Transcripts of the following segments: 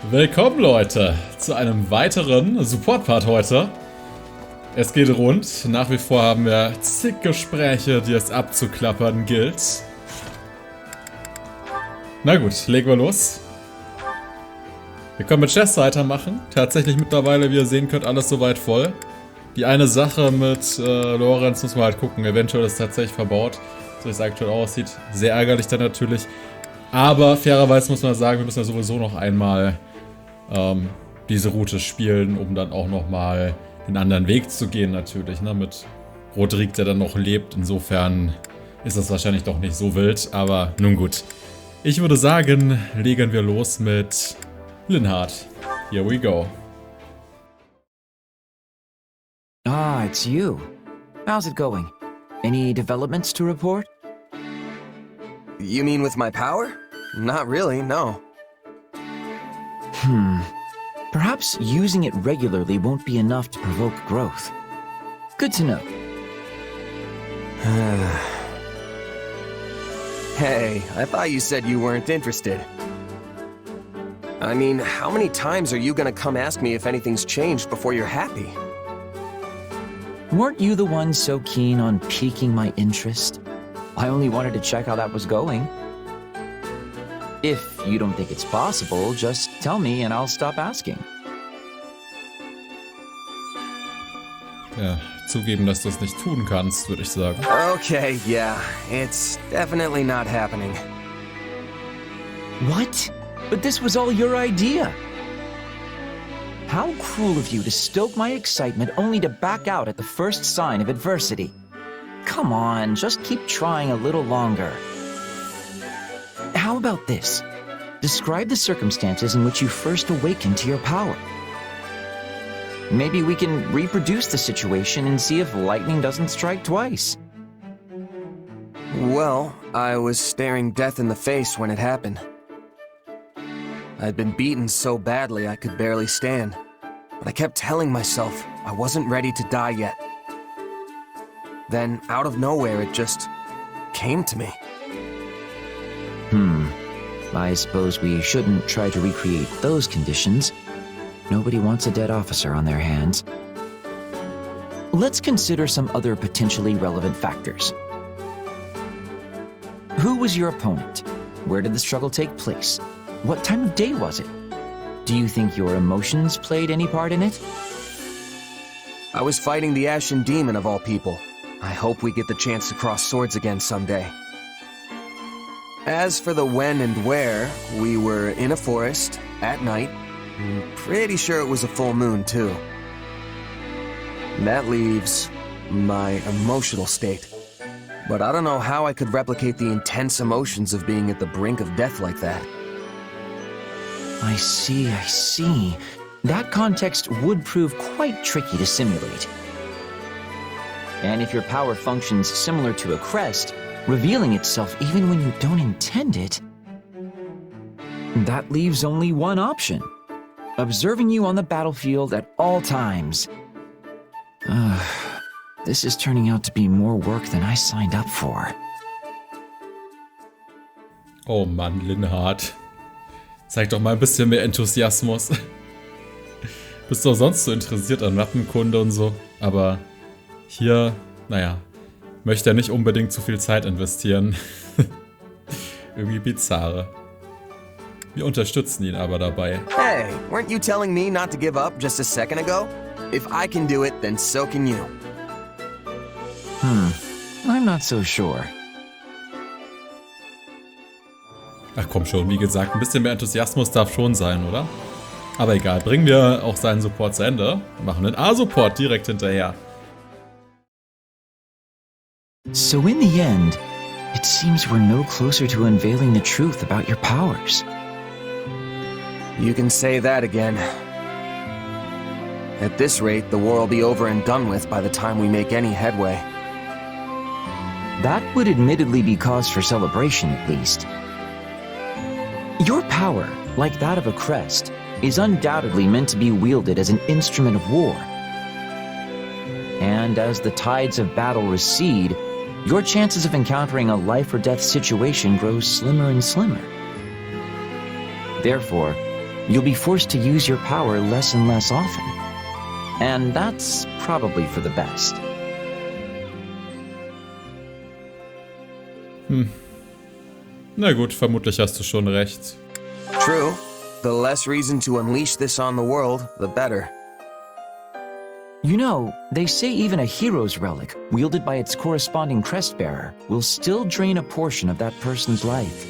Willkommen Leute zu einem weiteren Support-Part heute. Es geht rund. Nach wie vor haben wir zig Gespräche, die es abzuklappern gilt. Na gut, legen wir los. Wir können mit Chess weitermachen. Tatsächlich mittlerweile, wie ihr sehen könnt, alles soweit voll. Die eine Sache mit Lorenz muss man halt gucken. Eventuell ist es tatsächlich verbaut, so wie es aktuell aussieht. Sehr ärgerlich dann natürlich. Aber fairerweise muss man sagen, wir müssen ja sowieso noch einmal diese Route spielen, um dann auch nochmal den anderen Weg zu gehen natürlich, ne? Mit Rodrigue, der dann noch lebt. Insofern ist das wahrscheinlich doch nicht so wild, aber nun gut. Ich würde sagen, legen wir los mit Linhard. Here we go. Ah, it's you. How's it going? Any developments to report? You mean with my power? Not really, no. Perhaps using it regularly won't be enough to provoke growth. Good to know. Hey, I thought you said you weren't interested. I mean, how many times are you gonna come ask me if anything's changed before you're happy? Weren't you the one so keen on piquing my interest? I only wanted to check how that was going. If you don't think it's possible, just tell me and I'll stop asking. Ja, zugeben, dass du es nicht tun kannst, würde ich sagen. Okay, yeah, it's definitely not happening. What? But this was all your idea. How cruel of you to stoke my excitement only to back out at the first sign of adversity. Come on, just keep trying a little longer. How about this? Describe the circumstances in which you first awakened to your power. Maybe we can reproduce the situation and see if lightning doesn't strike twice. Well, I was staring death in the face when it happened. I'd been beaten so badly I could barely stand, but I kept telling myself I wasn't ready to die yet. Then, out of nowhere, it just came to me. I suppose we shouldn't try to recreate those conditions. Nobody wants a dead officer on their hands. Let's consider some other potentially relevant factors. Who was your opponent? Where did the struggle take place? What time of day was it? Do you think your emotions played any part in it? I was fighting the Ashen Demon of all people. I hope we get the chance to cross swords again someday. As for the when and where, we were in a forest, at night. I'm pretty sure it was a full moon, too. That leaves my emotional state. But I don't know how I could replicate the intense emotions of being at the brink of death like that. I see. That context would prove quite tricky to simulate. And if your power functions similar to a crest, revealing itself even when you don't intend it, that leaves only one option. Observing you on the battlefield at all times. This is turning out to be more work than I signed up for. Oh Mann, Linhard. Zeig doch mal ein bisschen mehr Enthusiasmus. Bist doch sonst so interessiert an Mappenkunde und so. Aber hier, naja, möchte er nicht unbedingt zu viel Zeit investieren. Irgendwie bizarre. Wir unterstützen ihn aber dabei. Hey, weren't you telling me not to give up just a second ago? If I can do it, then so can you. I'm not so sure. Ach komm schon, wie gesagt, ein bisschen mehr Enthusiasmus darf schon sein, oder? Aber egal, bringen wir auch seinen Support zu Ende. Machen einen A-Support direkt hinterher. So in the end, it seems we're no closer to unveiling the truth about your powers. You can say that again. At this rate, the war will be over and done with by the time we make any headway. That would admittedly be cause for celebration, at least. Your power, like that of a crest, is undoubtedly meant to be wielded as an instrument of war. And as the tides of battle recede, your chances of encountering a life-or-death situation grow slimmer and slimmer. Therefore, you'll be forced to use your power less and less often. And that's probably for the best. Na gut, vermutlich hast du schon recht. True. The less reason to unleash this on the world, the better. You know, they say even a hero's relic, wielded by its corresponding crest bearer, will still drain a portion of that person's life.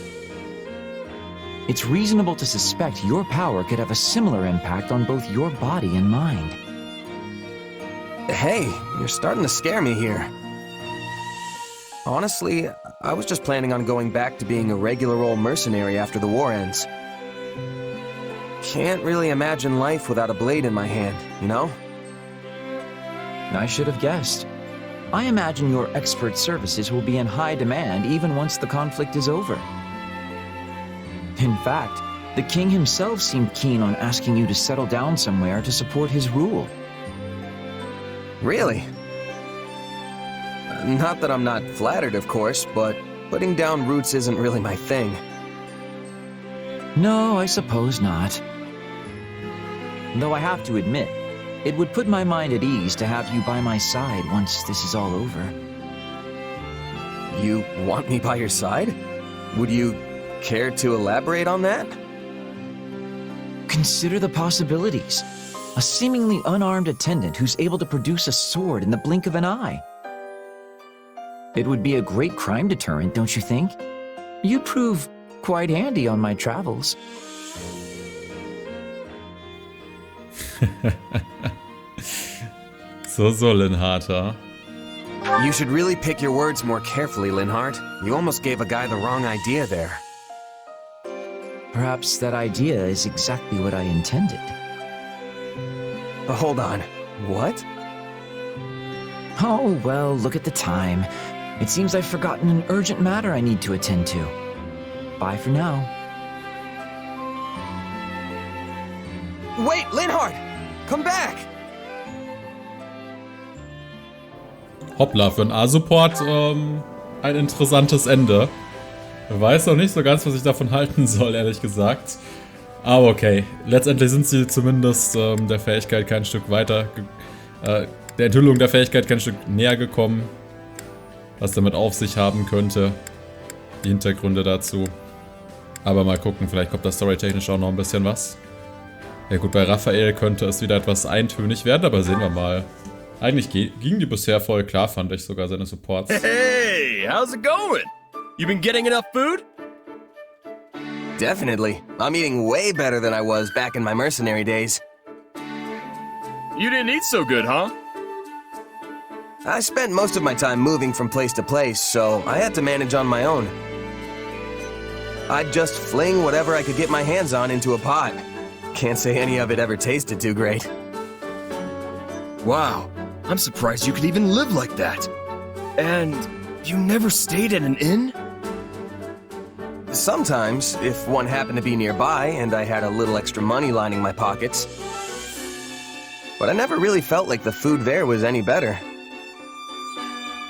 It's reasonable to suspect your power could have a similar impact on both your body and mind. Hey, you're starting to scare me here. Honestly, I was just planning on going back to being a regular old mercenary after the war ends. Can't really imagine life without a blade in my hand, you know? I should have guessed. I imagine your expert services will be in high demand even once the conflict is over. In fact, the king himself seemed keen on asking you to settle down somewhere to support his rule. Really? Not that I'm not flattered, of course, but putting down roots isn't really my thing. No, I suppose not. Though I have to admit, it would put my mind at ease to have you by my side once this is all over. You want me by your side? Would you care to elaborate on that? Consider the possibilities. A seemingly unarmed attendant who's able to produce a sword in the blink of an eye. It would be a great crime deterrent, don't you think? You'd prove quite handy on my travels. So, Linharter. You should really pick your words more carefully, Linhart. You almost gave a guy the wrong idea there. Perhaps that idea is exactly what I intended. Hold on. What? Oh, well, look at the time. It seems I've forgotten an urgent matter I need to attend to. Bye for now. Wait, Linhart! Come back! Hoppla, für einen A-Support ein interessantes Ende. Ich weiß noch nicht so ganz, was ich davon halten soll, ehrlich gesagt. Aber okay, letztendlich sind sie zumindest der Fähigkeit kein Stück weiter, der Enthüllung der Fähigkeit kein Stück näher gekommen. Was damit auf sich haben könnte. Die Hintergründe dazu. Aber mal gucken, vielleicht kommt da storytechnisch auch noch ein bisschen was. Ja gut, bei Raphael könnte es wieder etwas eintönig werden, aber sehen wir mal. Eigentlich gingen die bisher voll klar, fand ich sogar, seine Supports. Hey, how's it going? You been getting enough food? Definitely. I'm eating way better than I was back in my mercenary days. You didn't eat so good, huh? I spent most of my time moving from place to place, so I had to manage on my own. I'd just fling whatever I could get my hands on into a pot. Can't say any of it ever tasted too great. Wow, I'm surprised you could even live like that. And you never stayed at an inn? Sometimes, if one happened to be nearby and I had a little extra money lining my pockets. But I never really felt like the food there was any better.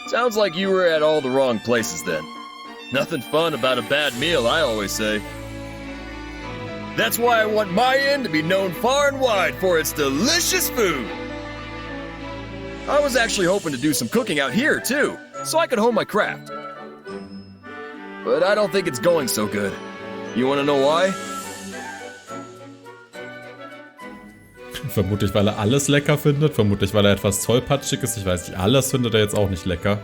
Sounds like you were at all the wrong places then. Nothing fun about a bad meal, I always say. That's why I want my inn to be known far and wide for its delicious food. I was actually hoping to do some cooking out here too, so I could hone my craft. But I don't think it's going so good. You want to know why? Vermutlich, weil er alles lecker findet. Vermutlich, weil er etwas tollpatschig ist. Ich weiß nicht, alles findet er jetzt auch nicht lecker.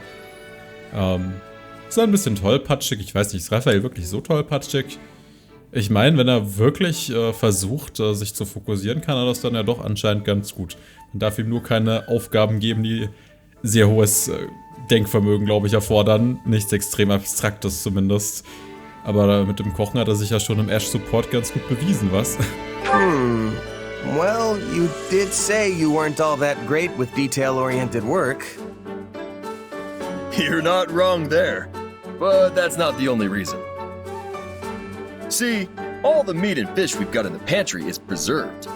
Ist ein bisschen tollpatschig. Ich weiß nicht, ist Raphael wirklich so tollpatschig? Ich meine, wenn er wirklich versucht, sich zu fokussieren, kann er das dann ja doch anscheinend ganz gut. Man darf ihm nur keine Aufgaben geben, die sehr hohes Denkvermögen, glaube ich, erfordern. Nichts extrem Abstraktes zumindest. Aber mit dem Kochen hat er sich ja schon im Ash-Support ganz gut bewiesen, was? Well, you did say you weren't all that great with detail-oriented work. You're not wrong there. But that's not the only reason. See, all the meat and fish we've got in the pantry is preserved.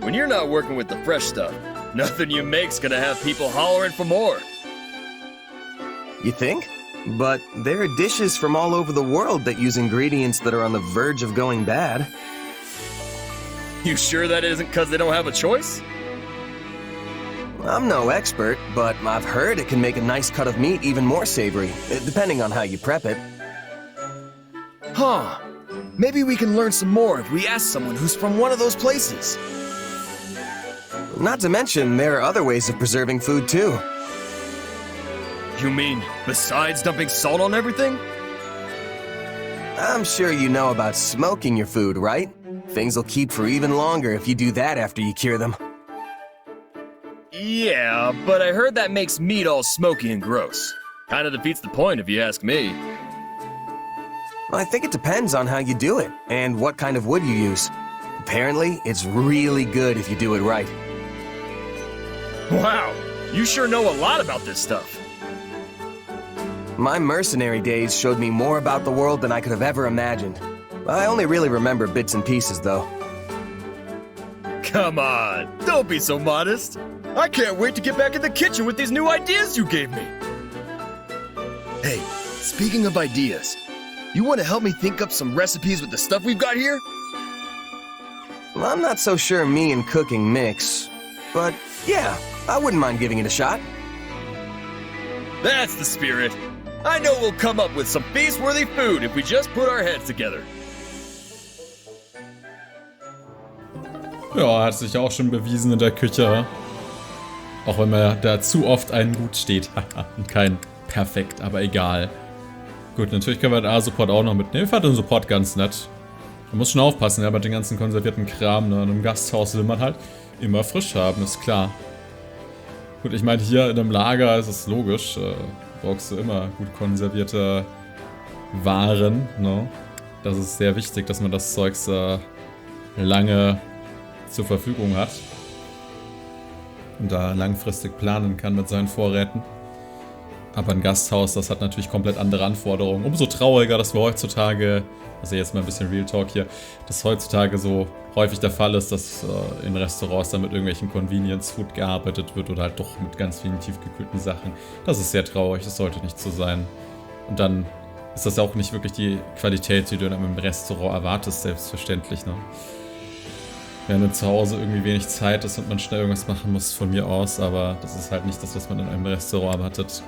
When you're not working with the fresh stuff, nothing you make's gonna have people hollering for more. You think? But there are dishes from all over the world that use ingredients that are on the verge of going bad. You sure that isn't because they don't have a choice? I'm no expert, but I've heard it can make a nice cut of meat even more savory, depending on how you prep it. Huh. Maybe we can learn some more if we ask someone who's from one of those places. Not to mention, there are other ways of preserving food too. You mean, besides dumping salt on everything? I'm sure you know about smoking your food, right? Things will keep for even longer if you do that after you cure them. Yeah, but I heard that makes meat all smoky and gross. Kinda defeats the point if you ask me. I think it depends on how you do it and what kind of wood you use. Apparently, it's really good if you do it right. Wow, you sure know a lot about this stuff. My mercenary days showed me more about the world than I could have ever imagined. I only really remember bits and pieces, though. Come on, don't be so modest. I can't wait to get back in the kitchen with these new ideas you gave me. Hey, speaking of ideas, you want to help me think up some recipes with the stuff we've got here? Well, I'm not so sure me and cooking mix, but yeah, I wouldn't mind giving it a shot. That's the spirit. I know we'll come up with some feast-worthy food if we just put our heads together. Ja, hat sich auch schon bewiesen in der Küche. Auch wenn mir da zu oft ein Gut steht. Und kein Perfekt, aber egal. Gut, natürlich können wir den A-Support auch noch mitnehmen. Ich fand den Support ganz nett. Man muss schon aufpassen, ja, bei den ganzen konservierten Kram. Ne? In einem Gasthaus will man halt immer frisch haben, ist klar. Gut, ich meine, hier in einem Lager ist es logisch. Brauchst du immer gut konservierte Waren. Ne? Das ist sehr wichtig, dass man das Zeugs lange zur Verfügung hat. Und da langfristig planen kann mit seinen Vorräten. Aber ein Gasthaus, das hat natürlich komplett andere Anforderungen. Umso trauriger, dass wir heutzutage, also jetzt mal ein bisschen Real Talk hier, dass heutzutage so häufig der Fall ist, dass in Restaurants dann mit irgendwelchen Convenience Food gearbeitet wird oder halt doch mit ganz vielen tiefgekühlten Sachen. Das ist sehr traurig, das sollte nicht so sein. Und dann ist das auch nicht wirklich die Qualität, die du dann im Restaurant erwartest, selbstverständlich, ne? Wenn du zu Hause irgendwie wenig Zeit ist und man schnell irgendwas machen muss, von mir aus, aber das ist halt nicht das, was man in einem Restaurant erwartet.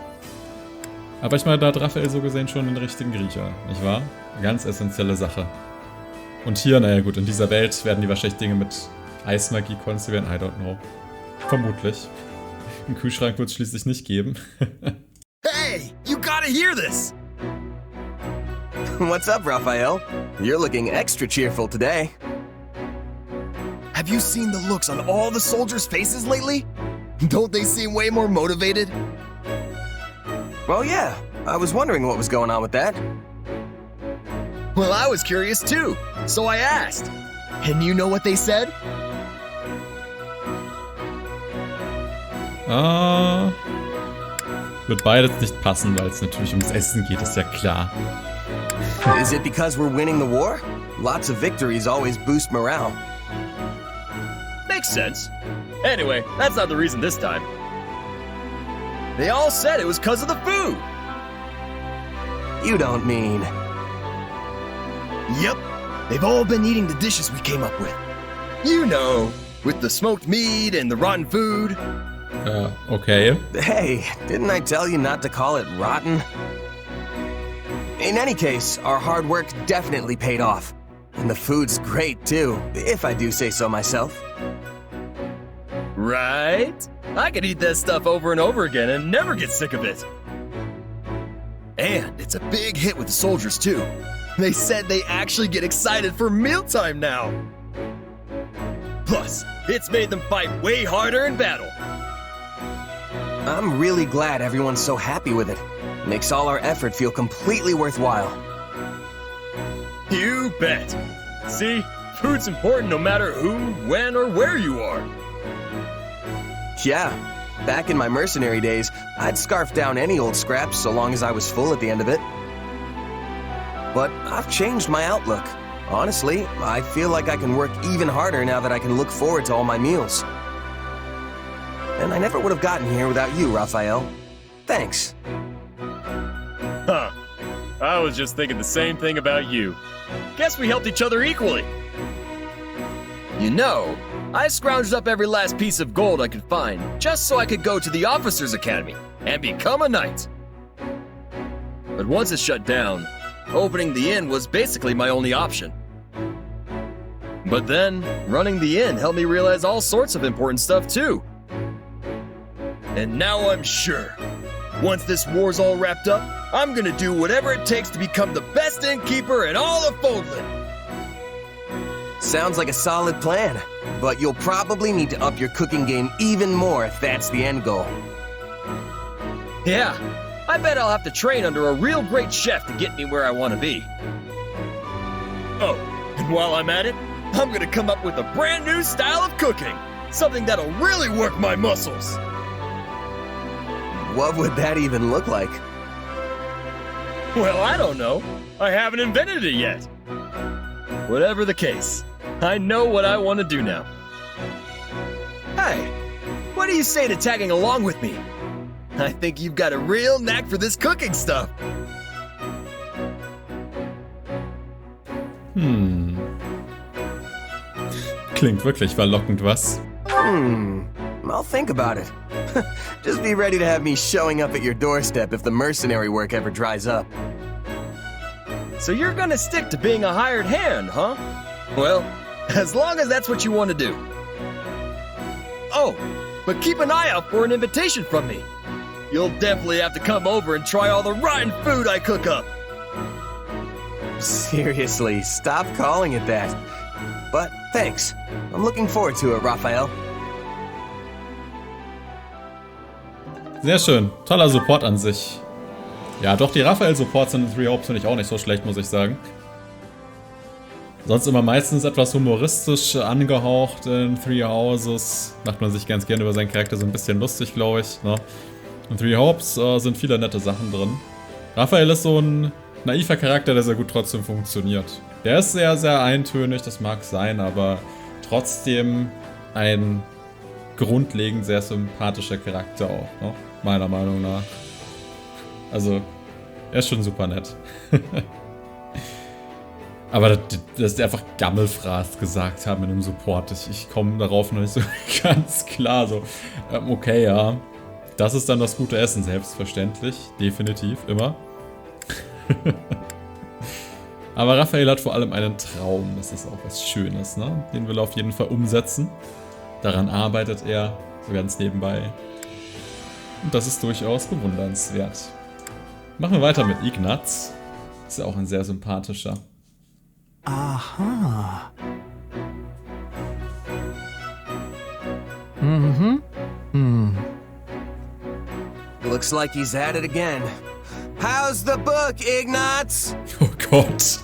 Aber ich meine, da hat Raphael so gesehen schon den richtigen Griecher, nicht wahr? Eine ganz essentielle Sache. Und hier, naja gut, in dieser Welt werden die wahrscheinlich Dinge mit Eismagie konstruieren, I don't know. Vermutlich. Einen Kühlschrank wird es schließlich nicht geben. Hey, you gotta hear this! What's up, Raphael? You're looking extra cheerful today. Have you seen the looks on all the soldiers' faces lately? Don't they seem way more motivated? Well, yeah. I was wondering what was going on with that. Well, I was curious too, so I asked. And you know what they said? Wird beides nicht passen, weil es natürlich ums Essen geht, ist ja klar. Is it because we're winning the war? Lots of victories always boost morale. Makes sense. Anyway, that's not the reason this time. They all said it was because of the food. You don't mean... Yep, they've all been eating the dishes we came up with. You know, with the smoked meat and the rotten food. Okay. Hey, didn't I tell you not to call it rotten? In any case, our hard work definitely paid off. And the food's great too, if I do say so myself. Right? I could eat that stuff over and over again and never get sick of it. And it's a big hit with the soldiers too. They said they actually get excited for mealtime now. Plus, it's made them fight way harder in battle. I'm really glad everyone's so happy with it. Makes all our effort feel completely worthwhile. You bet. See, food's important no matter who, when, or where you are. Yeah, back in my mercenary days, I'd scarf down any old scraps so long as I was full at the end of it. But I've changed my outlook. Honestly, I feel like I can work even harder now that I can look forward to all my meals. And I never would have gotten here without you, Raphael. Thanks. Huh. I was just thinking the same thing about you. Guess we helped each other equally. You know, I scrounged up every last piece of gold I could find just so I could go to the Officers Academy and become a knight. But once it shut down, opening the inn was basically my only option. But then, running the inn helped me realize all sorts of important stuff too. And now I'm sure, once this war's all wrapped up, I'm gonna do whatever it takes to become the best innkeeper in all of Foldland. Sounds like a solid plan, but you'll probably need to up your cooking game even more if that's the end goal. Yeah, I bet I'll have to train under a real great chef to get me where I want to be. Oh, and while I'm at it, I'm gonna come up with a brand new style of cooking, something that'll really work my muscles. What would that even look like? Well, I don't know. I haven't invented it yet. Whatever the case, I know what I want to do now. Hey, what do you say to tagging along with me? I think you've got a real knack for this cooking stuff. Klingt wirklich verlockend, was? I'll think about it. Just be ready to have me showing up at your doorstep if the mercenary work ever dries up. So you're gonna stick to being a hired hand, huh? Well, as long as that's what you want to do. Oh, but keep an eye out for an invitation from me. You'll definitely have to come over and try all the rotten food I cook up. Seriously, stop calling it that. But thanks. I'm looking forward to it, Raphael. Sehr schön. Toller Support an sich. Ja, doch, die Raphael-Supports in Three Hopes finde ich auch nicht so schlecht, muss ich sagen. Sonst immer meistens etwas humoristisch angehaucht in Three Houses. Macht man sich ganz gerne über seinen Charakter so ein bisschen lustig, glaube ich. Ne? In Three Hopes sind viele nette Sachen drin. Raphael ist so ein naiver Charakter, der sehr gut trotzdem funktioniert. Der ist sehr, sehr eintönig, das mag sein, aber trotzdem ein grundlegend sehr sympathischer Charakter auch, ne? Meiner Meinung nach. Also, er ist schon super nett. Aber dass die einfach Gammelfraß gesagt haben in dem Support, ich komme darauf noch nicht so ganz klar. So, okay, ja. Das ist dann das gute Essen, selbstverständlich. Definitiv, immer. Aber Raphael hat vor allem einen Traum. Das ist auch was Schönes, ne? Den will er auf jeden Fall umsetzen. Daran arbeitet er, so ganz nebenbei. Und das ist durchaus bewundernswert. Machen wir weiter mit Ignaz. Ist ja auch ein sehr sympathischer. Aha. Looks like he's at it again. How's the book, Ignaz? Oh Gott.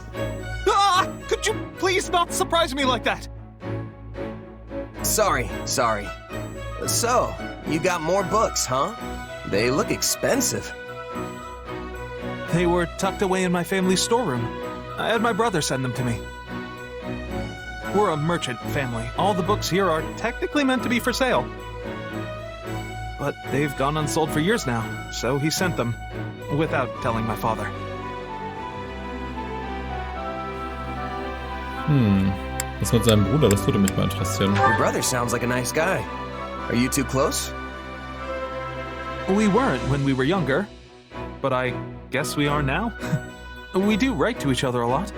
Ah! Could you please not surprise me like that? Sorry. So, you got more books, huh? They look expensive. They were tucked away in my family's storeroom. I had my brother send them to me. We're a merchant family. All the books here are technically meant to be for sale. But they've gone unsold for years now, so he sent them, without telling my father. Was mit seinem Bruder? Das würde mich mal interessieren. Your brother sounds like a nice guy. Are you two close? We weren't when we were younger, but I guess we are now. We do write to each other a lot.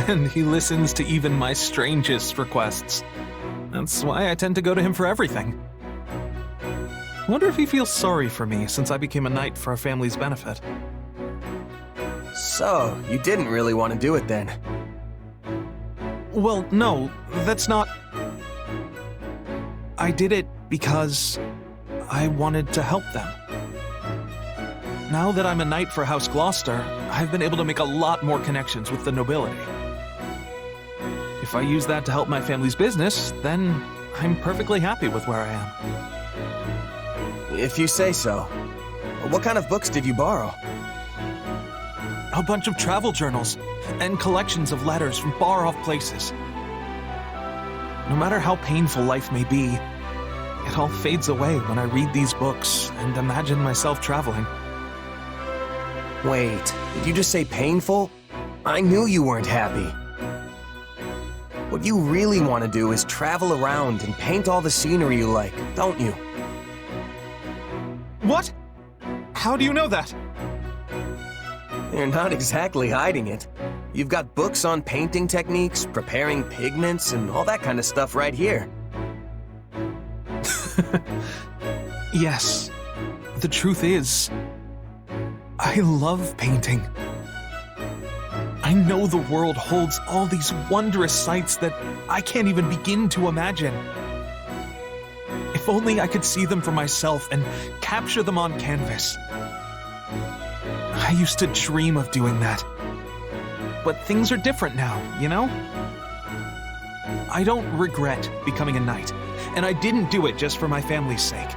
And he listens to even my strangest requests. That's why I tend to go to him for everything. Wonder if he feels sorry for me since I became a knight for our family's benefit. So, you didn't really want to do it then? Well, no, that's not... I did it because I wanted to help them. Now that I'm a knight for House Gloucester, I've been able to make a lot more connections with the nobility. If I use that to help my family's business, then I'm perfectly happy with where I am. If you say so. What kind of books did you borrow? A bunch of travel journals and collections of letters from far-off places. No matter how painful life may be, it all fades away when I read these books and imagine myself traveling. Wait, did you just say painful? I knew you weren't happy. What you really want to do is travel around and paint all the scenery you like, don't you? What? How do you know that? You're not exactly hiding it. You've got books on painting techniques, preparing pigments, and all that kind of stuff right here. Yes. The truth is, I love painting. I know the world holds all these wondrous sights that I can't even begin to imagine. If only I could see them for myself and capture them on canvas. I used to dream of doing that. But things are different now, you know? I don't regret becoming a knight, and I didn't do it just for my family's sake.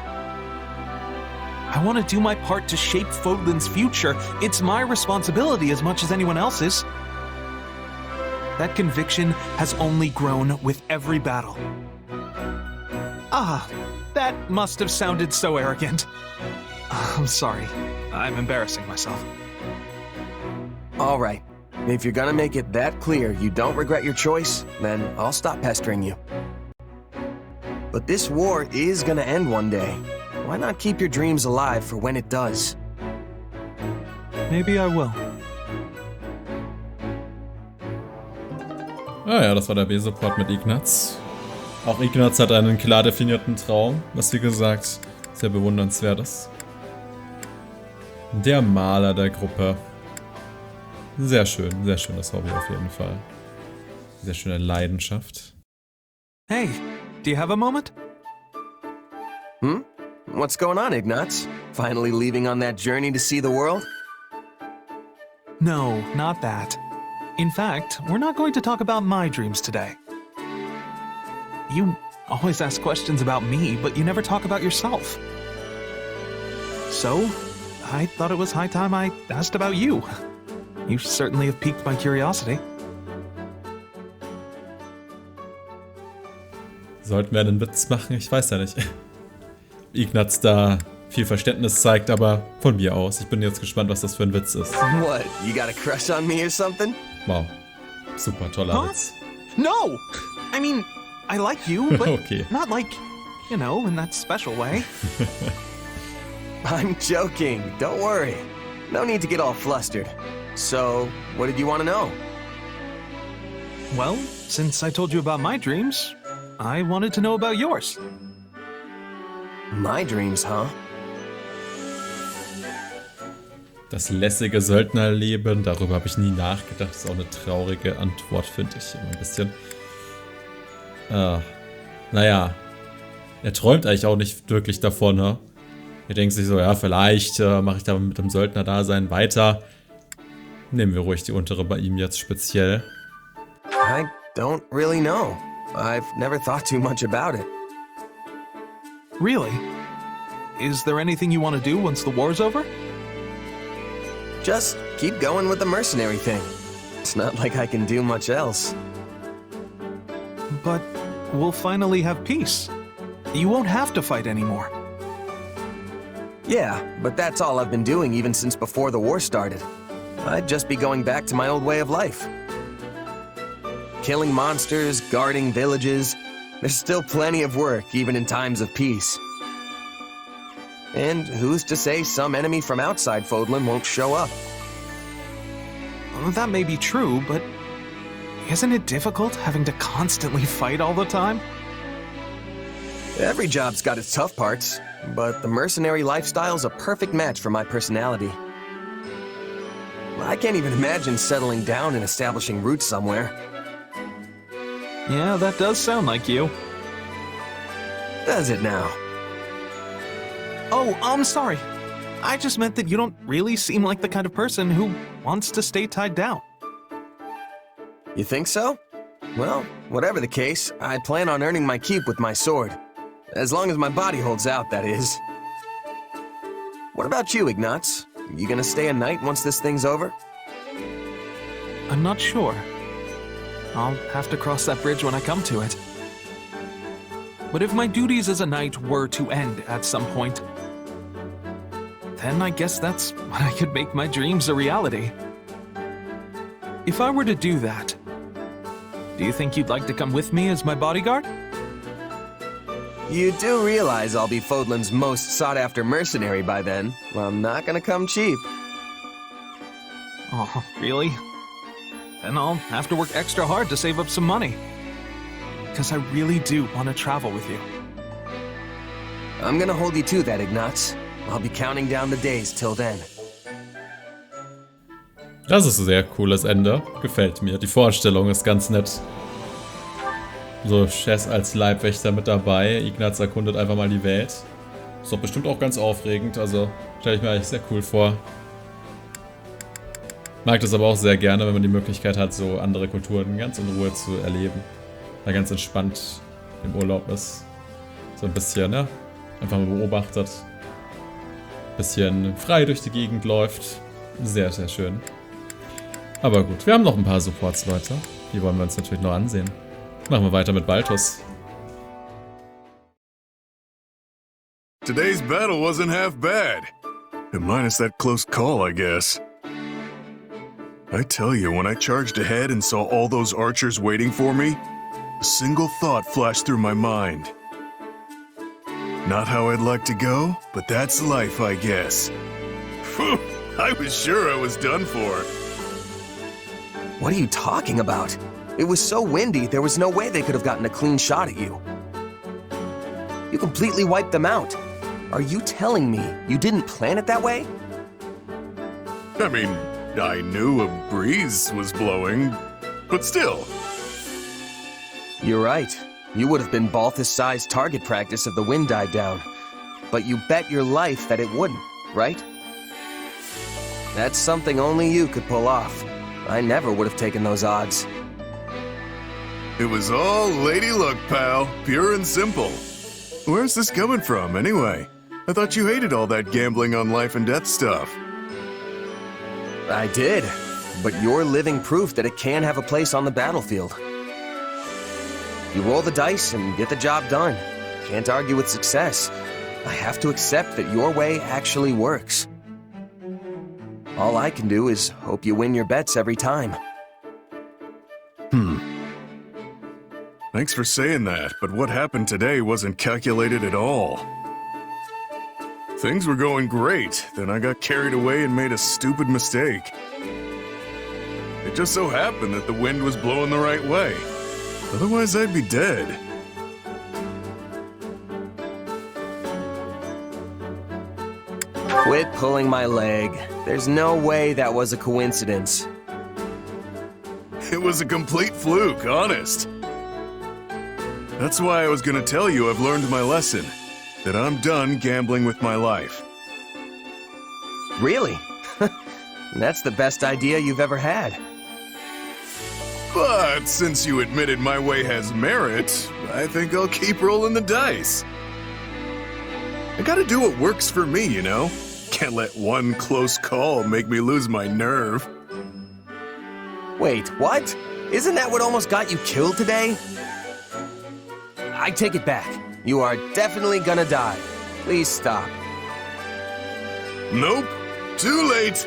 I want to do my part to shape Fodlan's future. It's my responsibility as much as anyone else's. That conviction has only grown with every battle. Ah, that must have sounded so arrogant. I'm sorry. I'm embarrassing myself. All right. If you're gonna make it that clear you don't regret your choice, then I'll stop pestering you. But this war is gonna end one day. Why not keep your dreams alive for when it does? Maybe I will. Ah ja, das war der B-Support mit Ignaz. Auch Ignaz hat einen klar definierten Traum, was wie gesagt sehr bewundernswert ist. Der Maler der Gruppe. Sehr schönes Hobby auf jeden Fall. Sehr schöne Leidenschaft. Hey, do you have a moment? What's going on, Ignaz? Finally leaving on that journey to see the world? No, not that. In fact, we're not going to talk about my dreams today. You always ask questions about me, but you never talk about yourself. So, I thought it was high time I asked about you. You certainly have piqued my curiosity. Sollten wir einen Witz machen? Ich weiß ja nicht. Ignaz da viel Verständnis zeigt, aber von mir aus. Ich bin jetzt gespannt, was das für ein Witz ist. What, you got a crush on me or something? Wow. Super toller Witz. No! I mean, I like you, but Okay. not like, you know, in that special way. I'm joking, don't worry. No need to get all flustered. So, what did you want to know? Well, since I told you about my dreams, I wanted to know about yours. My dreams, huh? Das lässige Söldnerleben, darüber habe ich nie nachgedacht. Das ist auch eine traurige Antwort, finde ich. Immer ein bisschen. Naja. Er träumt eigentlich auch nicht wirklich davon, ne? Er denkt sich so, ja, vielleicht mache ich da mit dem Söldner-Dasein weiter. Nehmen wir ruhig die untere bei ihm jetzt speziell. I don't really know. I've never thought too much about it. Really? Is there anything you want to do once the war's over? Just keep going with the mercenary thing. It's not like I can do much else. But we'll finally have peace. You won't have to fight anymore. Yeah, but that's all I've been doing even since before the war started. I'd just be going back to my old way of life. Killing monsters, guarding villages. There's still plenty of work, even in times of peace. And who's to say some enemy from outside Fodlan won't show up? That may be true, but isn't it difficult having to constantly fight all the time? Every job's got its tough parts, but the mercenary lifestyle's a perfect match for my personality. I can't even imagine settling down and establishing roots somewhere. Yeah, that does sound like you. Does it now? Oh, I'm sorry. I just meant that you don't really seem like the kind of person who wants to stay tied down. You think so? Well, whatever the case, I plan on earning my keep with my sword. As long as my body holds out, that is. What about you, Ignaz? You gonna stay a knight once this thing's over? I'm not sure. I'll have to cross that bridge when I come to it. But if my duties as a knight were to end at some point, then I guess that's when I could make my dreams a reality. If I were to do that, Do you think you'd like to come with me as my bodyguard? You do realize I'll be Fodlan's most sought-after mercenary by then. Well, I'm not gonna come cheap. Oh, really? Then I'll have to work extra hard to save up some money. Because I really do want to travel with you. I'm gonna hold you to that, Ignaz. I'll be counting down the days till then. Das ist ein sehr cooles Ende. Gefällt mir. Die Vorstellung ist ganz nett. So, Shez als Leibwächter mit dabei. Ignaz erkundet einfach mal die Welt. Ist doch bestimmt auch ganz aufregend. Also, stelle ich mir eigentlich sehr cool vor. Mag das aber auch sehr gerne, wenn man die Möglichkeit hat, so andere Kulturen ganz in Ruhe zu erleben. Da ganz entspannt im Urlaub ist. So ein bisschen, ne? Einfach mal beobachtet. Bisschen frei durch die Gegend läuft. Sehr, sehr schön. Aber gut, wir haben noch ein paar Supports, Leute. Die wollen wir uns natürlich noch ansehen. Machen wir weiter mit Balthus. Today's battle wasn't half bad. Minus that close call, I guess. I tell you, when I charged ahead and saw all those archers waiting for me, a single thought flashed through my mind. Not how I'd like to go, but that's life, I guess. Phew, I was sure I was done for. What are you talking about? It was so windy, there was no way they could have gotten a clean shot at you. You completely wiped them out. Are you telling me you didn't plan it that way? I mean, I knew a breeze was blowing, but still. You're right. You would have been Balthus-sized target practice if the wind died down. But you bet your life that it wouldn't, right? That's something only you could pull off. I never would have taken those odds. It was all lady luck, pal. Pure and simple. Where's this coming from, anyway? I thought you hated all that gambling on life and death stuff. I did, but you're living proof that it can have a place on the battlefield. You roll the dice and get the job done. Can't argue with success. I have to accept that your way actually works. All I can do is hope you win your bets every time. Thanks for saying that, but what happened today wasn't calculated at all. Things were going great, then I got carried away and made a stupid mistake. It just so happened that the wind was blowing the right way. Otherwise, I'd be dead. Quit pulling my leg. There's no way that was a coincidence. It was a complete fluke, honest. That's why I was gonna tell you I've learned my lesson. That I'm done gambling with my life. Really? That's the best idea you've ever had. But since you admitted my way has merit, I think I'll keep rolling the dice. I gotta do what works for me, you know? Can't let one close call make me lose my nerve. Wait, what? Isn't that what almost got you killed today? I take it back. You are definitely gonna die. Please stop. Nope. Too late.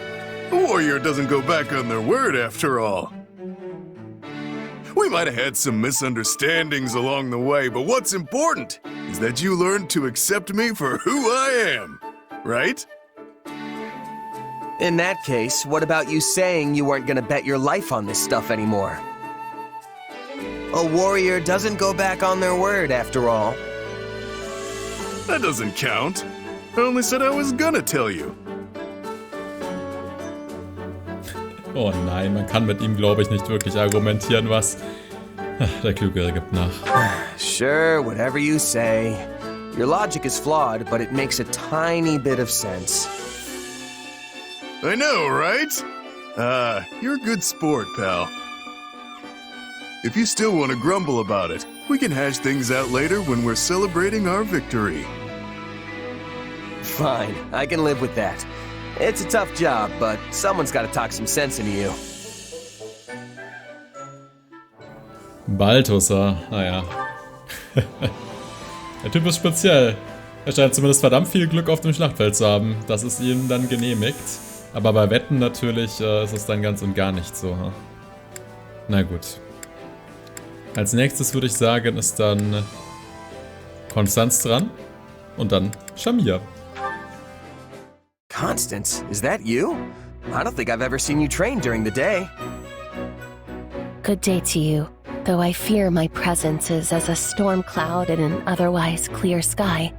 A warrior doesn't go back on their word after all. We might have had some misunderstandings along the way, but what's important is that you learned to accept me for who I am, right? In that case, what about you saying you weren't gonna bet your life on this stuff anymore? A warrior doesn't go back on their word, after all. That doesn't count. I only said I was gonna tell you. Oh nein, man kann mit ihm, glaube ich, nicht wirklich argumentieren, was... Der Klügere gibt nach. Sure, whatever you say. Your logic is flawed, but it makes a tiny bit of sense. I know, right? You're a good sport, pal. If you still want to grumble about it, we can hash things out later when we're celebrating our victory. Fine, I can live with that. It's a tough job, but someone's got to talk some sense into you. Balthus, naja. Der Typ ist speziell. Er scheint zumindest verdammt viel Glück auf dem Schlachtfeld zu haben. Das ist ihm dann genehmigt. Aber bei Wetten natürlich ist es dann ganz und gar nicht so. Na gut. Als nächstes würde ich sagen, ist dann Konstanz dran und dann Shamir. Constance, is that you? I don't think I've ever seen you train during the day. Good day to you, though I fear my presence is as a storm cloud in an otherwise clear sky.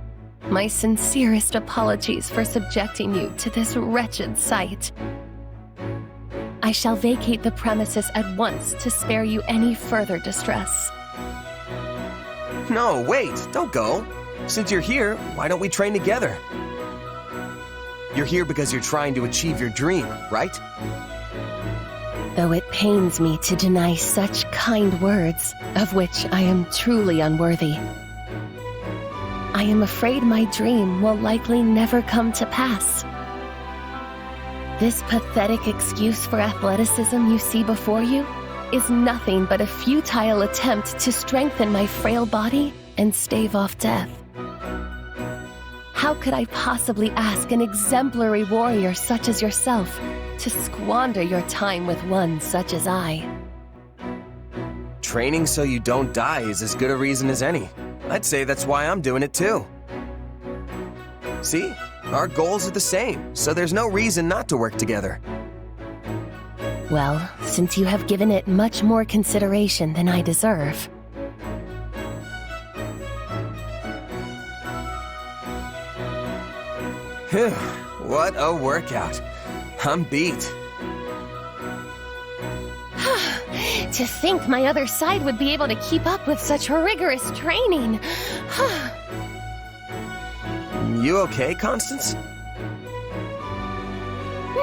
My sincerest apologies for subjecting you to this wretched sight. I shall vacate the premises at once to spare you any further distress. No, wait, don't go. Since you're here, why don't we train together? You're here because you're trying to achieve your dream, right? Though it pains me to deny such kind words, of which I am truly unworthy. I am afraid my dream will likely never come to pass. This pathetic excuse for athleticism you see before you is nothing but a futile attempt to strengthen my frail body and stave off death. How could I possibly ask an exemplary warrior such as yourself to squander your time with one such as I? Training so you don't die is as good a reason as any. I'd say that's why I'm doing it too. See? Our goals are the same, so there's no reason not to work together. Well, since you have given it much more consideration than I deserve. Phew, what a workout. I'm beat. To think my other side would be able to keep up with such rigorous training. You okay, Constance?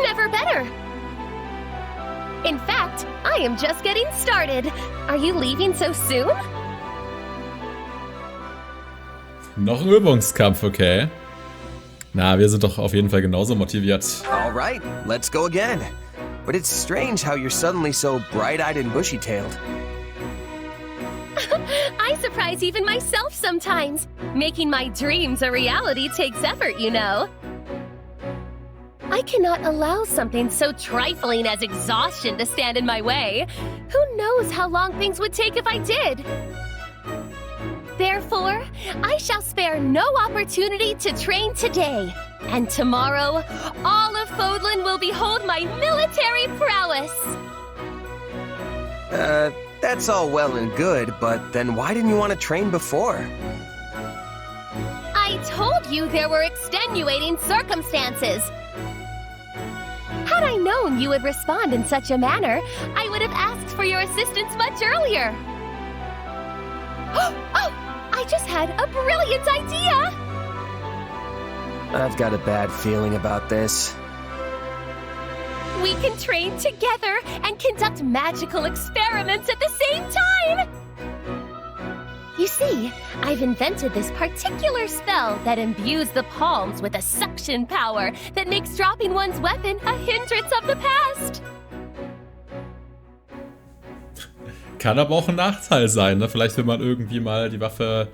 Never better. In fact, I am just getting started. Are you leaving so soon? Noch ein Übungskampf, okay. Na, wir sind doch auf jeden Fall genauso motiviert. All right, let's go again. But it's strange how you're suddenly so bright-eyed and bushy-tailed. I surprise even myself sometimes. Making my dreams a reality takes effort, you know. I cannot allow something so trifling as exhaustion to stand in my way. Who knows how long things would take if I did? Therefore, I shall spare no opportunity to train today. And tomorrow, all of Fodlan will behold my military prowess. That's all well and good, but then why didn't you want to train before? I told you there were extenuating circumstances. Had I known you would respond in such a manner, I would have asked for your assistance much earlier. Oh, I just had a brilliant idea! I've got a bad feeling about this. We can train together and conduct magical experiments at the same time! You see, I've invented this particular spell that imbues the palms with a suction power that makes dropping one's weapon a hindrance of the past. Kann aber auch ein Nachteil sein, ne? Vielleicht will man irgendwie mal die Waffe,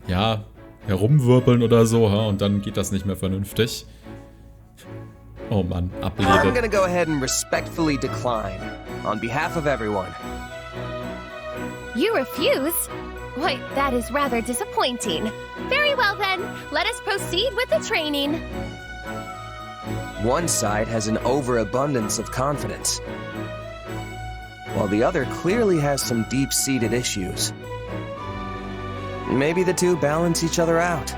ja, herumwirbeln oder so, und dann geht das nicht mehr vernünftig. Oh Mann, I'm Ablede. gonna go ahead and respectfully decline, on behalf of everyone. You refuse? Why, that is rather disappointing. Very well then, let us proceed with the training. One side has an overabundance of confidence, while the other clearly has some deep-seated issues. Maybe the two balance each other out.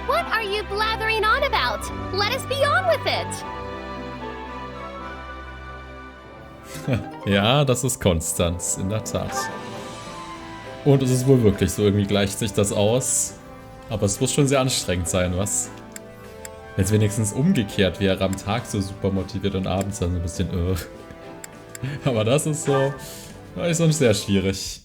What are you blathering on about? Let us be on with it! Ja, das ist Konstanz, in der Tat. Und es ist wohl wirklich so, irgendwie gleicht sich das aus. Aber es muss schon sehr anstrengend sein, was? Wenn es wenigstens umgekehrt wäre, am Tag so super motiviert und abends dann so ein bisschen Aber das ist so, ist sonst sehr schwierig.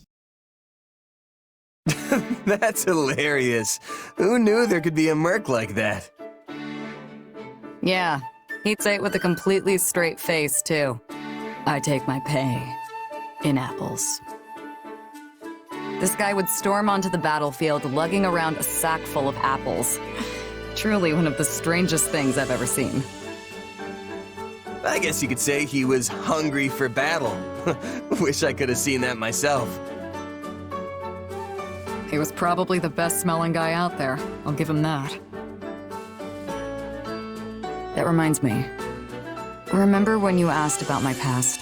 That's hilarious. Who knew there could be a merc like that? Yeah, he'd say it with a completely straight face, too. I take my pay in apples. This guy would storm onto the battlefield lugging around a sack full of apples. Truly one of the strangest things I've ever seen. I guess you could say he was hungry for battle. Wish I could have seen that myself. He was probably the best smelling guy out there. I'll give him that. That reminds me. Remember when you asked about my past?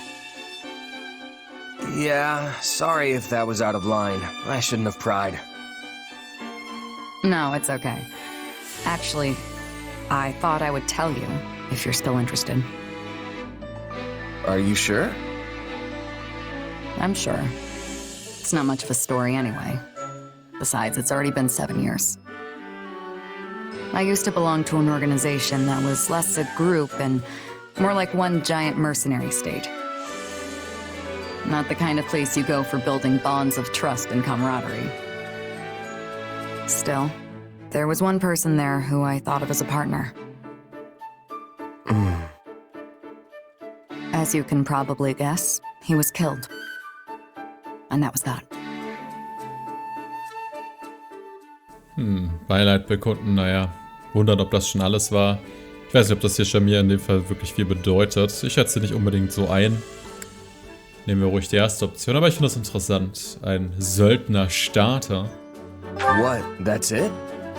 Yeah, sorry if that was out of line. I shouldn't have pried. No, it's okay. Actually, I thought I would tell you, if you're still interested. Are you sure? I'm sure. It's not much of a story anyway. Besides, it's already been 7 years. I used to belong to an organization that was less a group and more like one giant mercenary state. Not the kind of place you go for building bonds of trust and camaraderie. Still, there was one person there who I thought of as a partner. As you can probably guess, he was killed. And that was that. Beileid bekunden, naja. Wundert, ob das schon alles war. Ich weiß nicht, ob das hier schon mir in dem Fall wirklich viel bedeutet. Ich schätze nicht unbedingt so ein. Nehmen wir ruhig die erste Option, aber ich finde das interessant. Ein Söldner-Starter. What? That's it?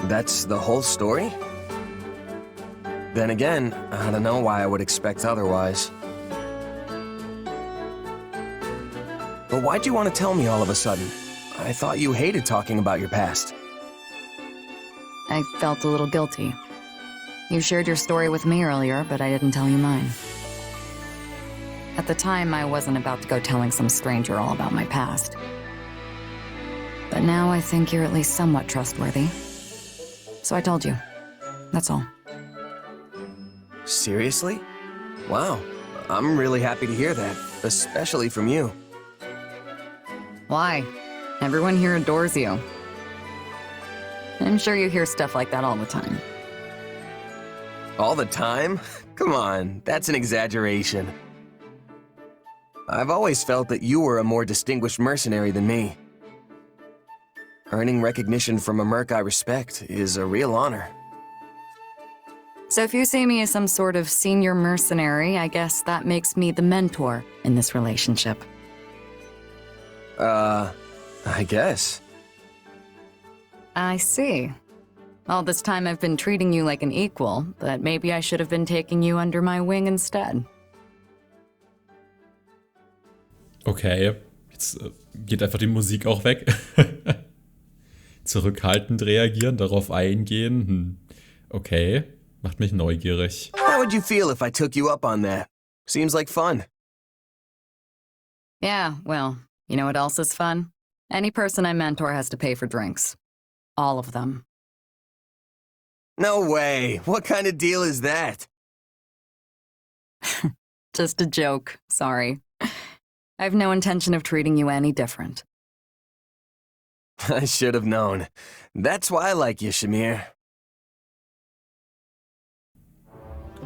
That's the whole story? Then again, I don't know why I would expect otherwise. But why'd you want to tell me all of a sudden? I thought you hated talking about your past. I felt a little guilty. You shared your story with me earlier, but I didn't tell you mine. At the time, I wasn't about to go telling some stranger all about my past. But now I think you're at least somewhat trustworthy. So I told you. That's all. Seriously? Wow. I'm really happy to hear that, especially from you. Why? Everyone here adores you. I'm sure you hear stuff like that all the time. All the time? Come on, that's an exaggeration. I've always felt that you were a more distinguished mercenary than me. Earning recognition from a merc I respect is a real honor. So if you see me as some sort of senior mercenary, I guess that makes me the mentor in this relationship. I guess. I see. All this time I've been treating you like an equal, but maybe I should have been taking you under my wing instead. Okay, jetzt geht einfach die Musik auch weg. Zurückhaltend reagieren, darauf eingehen. Okay, macht mich neugierig. How would you feel if I took you up on that? Seems like fun. Yeah, well, you know what else is fun? Any person I mentor has to pay for drinks. All of them. No way. What kind of deal is that? Just a joke, sorry. I have no intention of treating you any different. I should have known. That's why I like you, Shamir.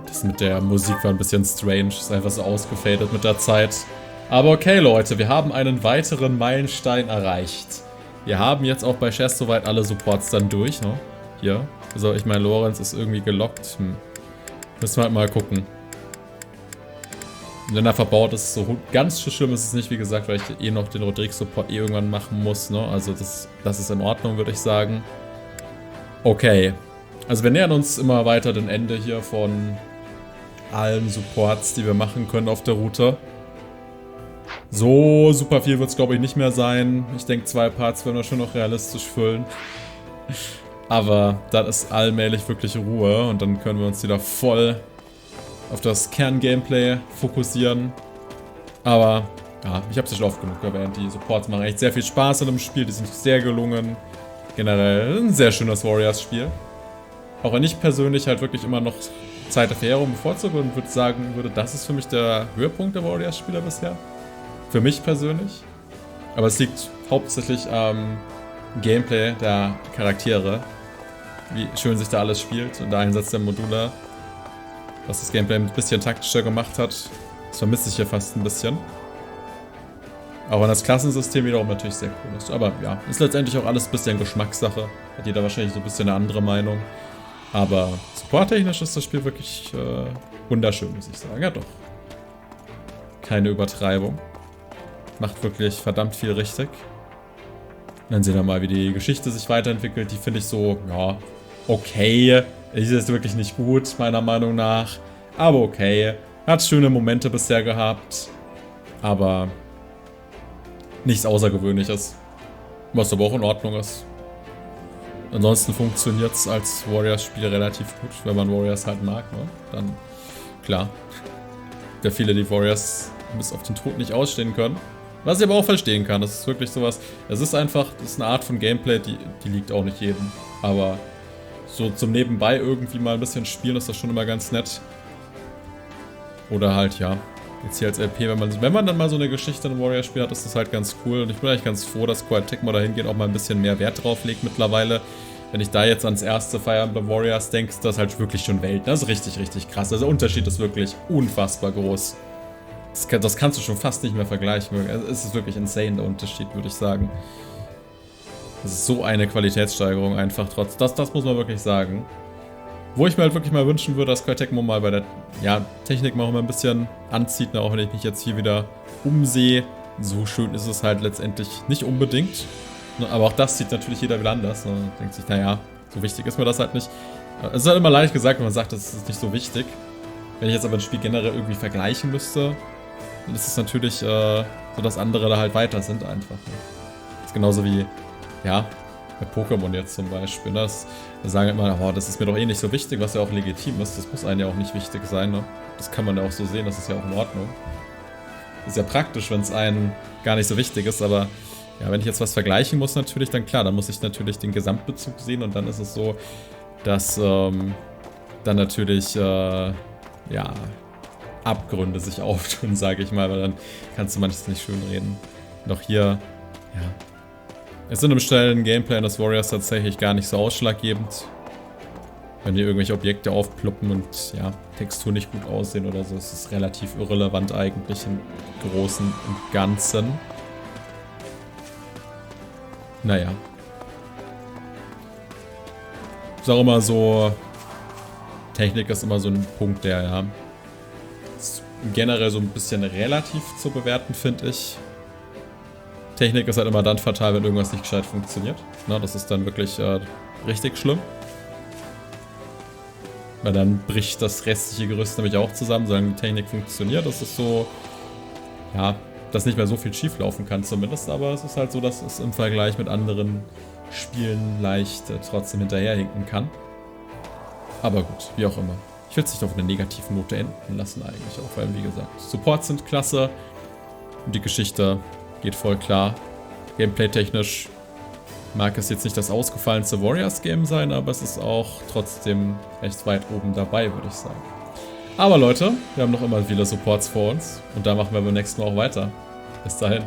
Das mit der Musik war ein bisschen strange. Ist einfach so ausgefadet mit der Zeit. Aber okay, Leute, wir haben einen weiteren Meilenstein erreicht. Wir haben jetzt auch bei Shez soweit alle Supports dann durch, ne? Hier. Also, ich meine, Lorenz ist irgendwie gelockt. Müssen wir halt mal gucken. Wenn er verbaut ist, so ganz so schlimm ist es nicht, wie gesagt, weil ich noch den Rodrigue-Support irgendwann machen muss, ne? Also, das ist in Ordnung, würde ich sagen. Okay. Also, wir nähern uns immer weiter dem Ende hier von allen Supports, die wir machen können auf der Route. So super viel wird es, glaube ich, nicht mehr sein. Ich denke, 2 Parts werden wir schon noch realistisch füllen. Aber dann ist allmählich wirklich Ruhe und dann können wir uns wieder voll auf das Kern-Gameplay fokussieren. Aber ja, ich habe es ja schon oft genug erwähnt. Die Supports machen echt sehr viel Spaß in dem Spiel. Die sind sehr gelungen. Generell ein sehr schönes Warriors-Spiel. Auch wenn ich persönlich halt wirklich immer noch Zeit der Verheerung bevorzuge und würde, das ist für mich der Höhepunkt der Warriors-Spieler bisher. Für mich persönlich. Aber es liegt hauptsächlich am Gameplay der Charaktere. Wie schön sich da alles spielt und der Einsatz der Module. Was das Gameplay ein bisschen taktischer gemacht hat. Das vermisse ich hier fast ein bisschen. Auch wenn das Klassensystem wiederum natürlich sehr cool ist. Aber ja, ist letztendlich auch alles ein bisschen Geschmackssache. Hat jeder wahrscheinlich so ein bisschen eine andere Meinung. Aber supporttechnisch ist das Spiel wirklich wunderschön, muss ich sagen. Ja doch. keine Übertreibung. Macht wirklich verdammt viel richtig. Und dann sehen wir mal, wie die Geschichte sich weiterentwickelt. Die finde ich so, ja, okay. Ist jetzt wirklich nicht gut, meiner Meinung nach. Aber okay. Hat schöne Momente bisher gehabt. Aber nichts Außergewöhnliches. Was aber auch in Ordnung ist. Ansonsten funktioniert es als Warriors-Spiel relativ gut, wenn man Warriors halt mag, ne? Dann, klar. Da viele die Warriors bis auf den Tod nicht ausstehen können. Was ich aber auch verstehen kann, das ist wirklich sowas. Es ist einfach, das ist eine Art von Gameplay, die liegt auch nicht jedem. Aber so zum Nebenbei irgendwie mal ein bisschen spielen, ist das schon immer ganz nett. Oder halt, ja, jetzt hier als LP, wenn man dann mal so eine Geschichte in einem Warriors-Spiel hat, ist das halt ganz cool. Und ich bin eigentlich ganz froh, dass Koei Tecmo dahingehend auch mal ein bisschen mehr Wert drauf legt mittlerweile. Wenn ich da jetzt ans erste Fire Emblem Warriors denke, ist das halt wirklich schon Welt. Das ist richtig, richtig krass. Also der Unterschied ist wirklich unfassbar groß. Das kannst du schon fast nicht mehr vergleichen. Es ist wirklich insane, der Unterschied, würde ich sagen. Das ist so eine Qualitätssteigerung einfach trotz. Das muss man wirklich sagen. Wo ich mir halt wirklich mal wünschen würde, dass Koei Tecmo mal bei der Technik mal ein bisschen anzieht, auch wenn ich mich jetzt hier wieder umsehe. So schön ist es halt letztendlich nicht unbedingt. Aber auch das sieht natürlich jeder wieder anders. Man denkt sich, naja, so wichtig ist mir das halt nicht. Es ist halt immer leicht gesagt, wenn man sagt, das ist nicht so wichtig. Wenn ich jetzt aber ein Spiel generell irgendwie vergleichen müsste, dann ist es natürlich so, dass andere da halt weiter sind einfach. Das ist genauso wie, ja, bei Pokémon jetzt zum Beispiel. Da sagen immer, oh, das ist mir doch eh nicht so wichtig, was ja auch legitim ist. Das muss einem ja auch nicht wichtig sein. Ne? Das kann man ja auch so sehen, das ist ja auch in Ordnung. Ist ja praktisch, wenn es einem gar nicht so wichtig ist, aber ja, wenn ich jetzt was vergleichen muss natürlich, dann klar, dann muss ich natürlich den Gesamtbezug sehen und dann ist es so, dass dann natürlich, ja, Abgründe sich auftun, sage ich mal, weil dann kannst du manches nicht schön reden. Und auch hier, ja, ist in einem schnellen Gameplay in des Warriors tatsächlich gar nicht so ausschlaggebend. Wenn hier irgendwelche Objekte aufploppen und, ja, Texturen nicht gut aussehen oder so, ist es relativ irrelevant eigentlich im Großen und Ganzen. Naja. Ist auch immer so, Technik ist immer so ein Punkt, der, ja, ist generell so ein bisschen relativ zu bewerten, finde ich. Technik ist halt immer dann fatal, wenn irgendwas nicht gescheit funktioniert. Na, das ist dann wirklich richtig schlimm. Weil dann bricht das restliche Gerüst nämlich auch zusammen, solange die Technik funktioniert. Das ist so, ja, dass nicht mehr so viel schief laufen kann zumindest, aber es ist halt so, dass es im Vergleich mit anderen Spielen leicht trotzdem hinterherhinken kann. Aber gut, wie auch immer. Ich will es nicht auf eine negative Note enden lassen eigentlich auch, weil wie gesagt, Supports sind klasse und die Geschichte geht voll klar. Gameplay-technisch mag es jetzt nicht das ausgefallenste Warriors-Game sein, aber es ist auch trotzdem recht weit oben dabei, würde ich sagen. Aber Leute, wir haben noch immer viele Supports vor uns und da machen wir beim nächsten Mal auch weiter. Bis dahin.